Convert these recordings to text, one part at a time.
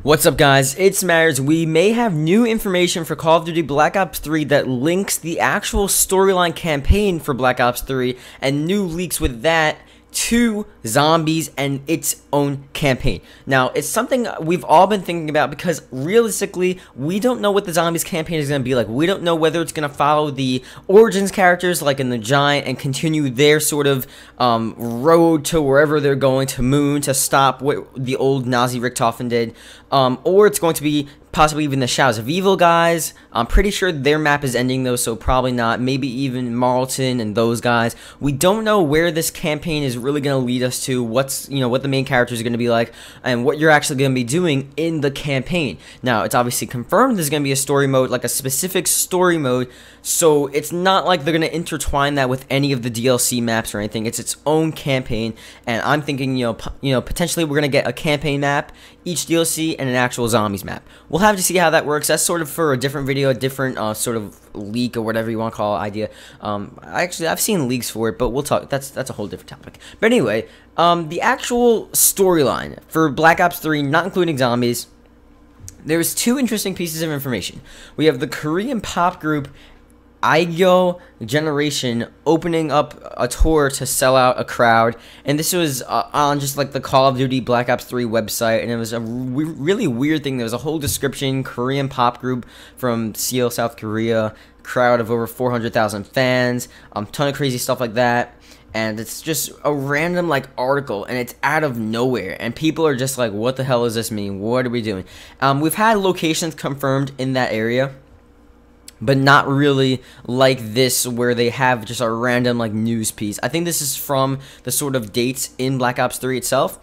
What's up, guys? It's Matters. We may have new information for Call of Duty Black Ops 3 that links the actual storyline campaign for Black Ops 3 and new leaks with that to zombies and its own campaign. Now, it's something we've all been thinking about because realistically, we don't know what the zombies campaign is going to be like. We don't know whether it's going to follow the Origins characters like in the Giant and continue their sort of road to wherever they're going, to Moon, to stop what the old Nazi Richtofen did, or it's going to be possibly even the Shadows of Evil guys. I'm pretty sure their map is ending though, so probably not. Maybe even Marlton and those guys. We don't know where this campaign is really going to lead us to, what the main characters are going to be like, and what you're actually going to be doing in the campaign. Now, it's obviously confirmed there's going to be a story mode, like a specific story mode, so it's not like they're going to intertwine that with any of the DLC maps or anything. It's its own campaign, and I'm thinking, potentially we're going to get a campaign map, each DLC, and an actual zombies map. We'll have to see how that works. That's sort of for a different video, a different sort of leak or whatever you want to call it, idea. I've seen leaks for it, but we'll talk. That's a whole different topic. But anyway, the actual storyline for Black Ops 3, not including zombies, there's two interesting pieces of information. We have the Korean pop group Aegyo Generation opening up a tour to sell out a crowd, and this was on just like the Call of Duty Black Ops 3 website, and it was a really weird thing. There was a whole description: Korean pop group from Seoul, South Korea, crowd of over 400,000 fans, ton of crazy stuff like that. And it's just a random article, and it's out of nowhere, and people are just like, what the hell does this mean? What are we doing? We've had locations confirmed in that area, but not really like this, where they have just a random news piece. I think this is from the sort of dates in Black Ops 3 itself.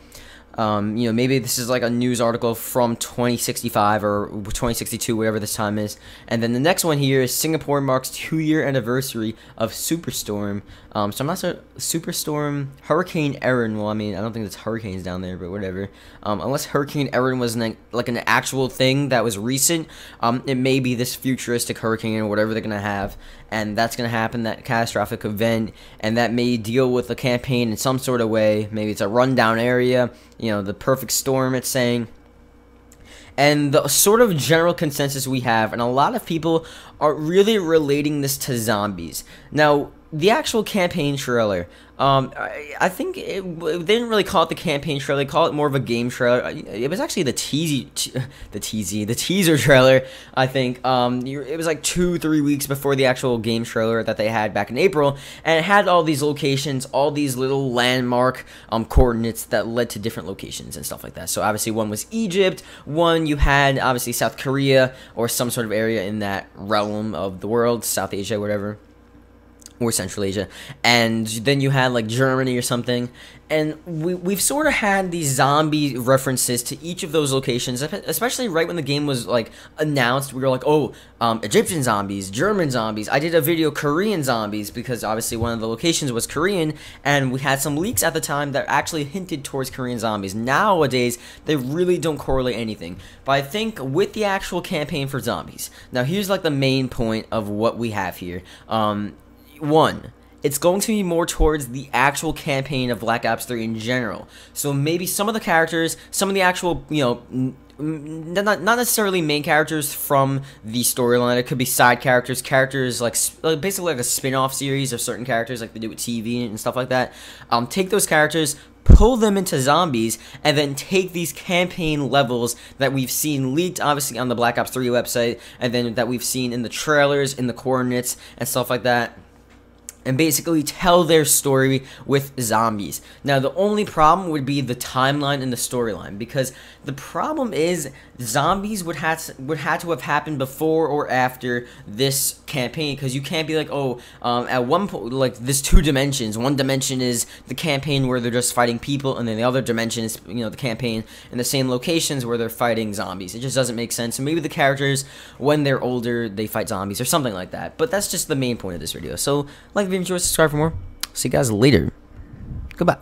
Maybe this is like a news article from 2065 or 2062, whatever this time is. And then the next one here is Singapore marks 2-year anniversary of Superstorm. So I'm not sure. Superstorm, Hurricane Erin. Well, I mean, I don't think there's hurricanes down there, but whatever. Unless Hurricane Erin was an actual thing that was recent, it may be this futuristic hurricane or whatever they're gonna have, and that's gonna happen, that catastrophic event, and that may deal with the campaign in some sort of way. Maybe it's a rundown area. The perfect storm, it's saying. And the sort of general consensus we have, and a lot of people are really relating this to zombies. Now, the actual campaign trailer, I think they didn't really call it the campaign trailer. They call it more of a game trailer. It was actually the teaser trailer, I think. It was like 2-3 weeks before the actual game trailer that they had back in April, and it had all these locations, all these little landmark coordinates that led to different locations and stuff like that. So obviously one was Egypt, one you had obviously South Korea or some sort of area in that realm of the world, South Asia, whatever, or Central Asia, and then you had Germany or something, and we've sort of had these zombie references to each of those locations, especially right when the game was announced. We were like, oh, Egyptian zombies, German zombies. I did a video Korean zombies because obviously one of the locations was Korean, and we had some leaks at the time that actually hinted towards Korean zombies. Nowadays, they really don't correlate anything, but I think with the actual campaign for zombies, now here's the main point of what we have here. One, it's going to be more towards the actual campaign of Black Ops 3 in general. So maybe some of the characters, some of the actual, not necessarily main characters from the storyline. It could be side characters, basically like a spin-off series of certain characters like they do with TV and stuff like that. Take those characters, pull them into zombies, and then take these campaign levels that we've seen leaked, obviously, on the Black Ops 3 website, and then that we've seen in the trailers, in the coordinates, and stuff like that, and basically tell their story with zombies. Now, the only problem would be the timeline and the storyline, because the problem is zombies would have to have happened before or after this campaign, because you can't be at one point, there's two dimensions. One dimension is the campaign where they're just fighting people, and then the other dimension is, the campaign in the same locations where they're fighting zombies. It just doesn't make sense. So maybe the characters, when they're older, they fight zombies or something like that. But that's just the main point of this video. So, if you enjoyed, subscribe for more. See you guys later. Goodbye.